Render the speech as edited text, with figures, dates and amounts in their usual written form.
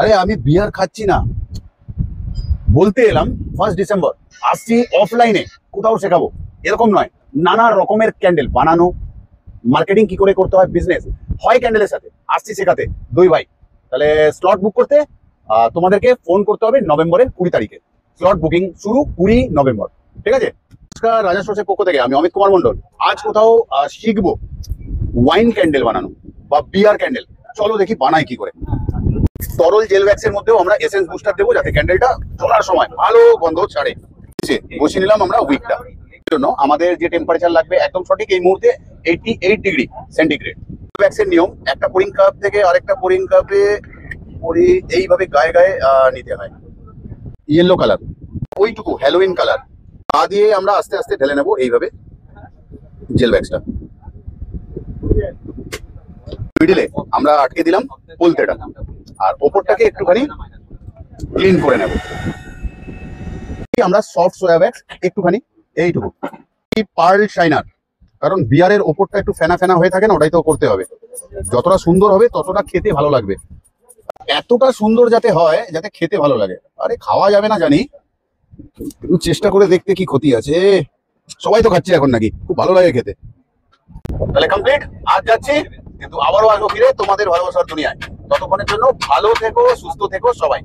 আরে আমি বিয়ার খাচ্ছি না, বলতে এলাম 1 ডিসেম্বর আসছি অফলাইনে কোথাও শেখাবো, এরকম নয়। নানা রকমের ক্যান্ডেল বানানো, মার্কেটিং কি করে করতে হয়, বিজনেস হয় ক্যান্ডেলের সাথে, আসছি শেখাতে দুই ভাই। তাহলে স্লট বুক করতে তোমাদেরকে ফোন করতে হবে নভেম্বরের 20 তারিখে। স্লট বুকিং শুরু 20 নভেম্বর, ঠিক আছে? নমস্কার, রাজা সোর্সের পক্ষ থেকে আমি অমিত কুমার মন্ডল। আজ কোথাও শিখবো ওয়াইন ক্যান্ডেল বানানো বা বিয়ার ক্যান্ডেল। চলো দেখি বানাই কি করে। তরল জেল ভ্যাক্সের মধ্যেও আমরা এসেন্স বুস্টার দেবো যাতে ক্যান্ডেলটা জ্বলার সময় ভালো গন্ধ ছাড়ে। বসিয়ে নিলাম আমরা উইকটা। জন্য আমাদের যে টেম্পারেচার লাগবে একদম সঠিক এই মুহূর্তে 88 ডিগ্রি সেন্টিগ্রেড। ভ্যাক্সের নিয়ম, একটা পোরিং কাপ থেকে আরেকটা পোরিং কাপে এইভাবে গায়ে গায়ে নিতে হয়। ইয়েলো কালার, ওইটুকু হ্যালোইন কালার পা দিয়ে আমরা আস্তে আস্তে ঢেলে নেবো এইভাবে জেল ভ্যাক্সটা। মিডিলে আমরা আটকে দিলাম পোলতেটা, আর ওপরটাকে একটুখানি ক্লিন করে নেব। আমরা সফট সোয়া ভ্যাক্স একটুখানি এইটুকু পার্ল শাইনার, কারণ বিয়ারের ওপরটা একটু ফেনা ফেনা হয়ে থাকে না, ওটাই তো করতে হবে। যতটা সুন্দর হবে ততটা খেতে ভালো লাগবে। এতটা সুন্দর যাতে হয় যাতে খেতে ভালো লাগে। আরে খাওয়া যাবে না জানি, চেষ্টা করে দেখতে কি ক্ষতি আছে। সবাই তো খাচ্ছে এখন নাকি, খুব ভালো লাগে খেতে। তাহলে কমপ্লিট, আজ যাচ্ছি, কিন্তু আবারও আসবো ফিরে তোমাদের ভালোবাসার দুনিয়ায়। ততক্ষণের জন্য ভালো থেকো, সুস্থ থেকো সবাই।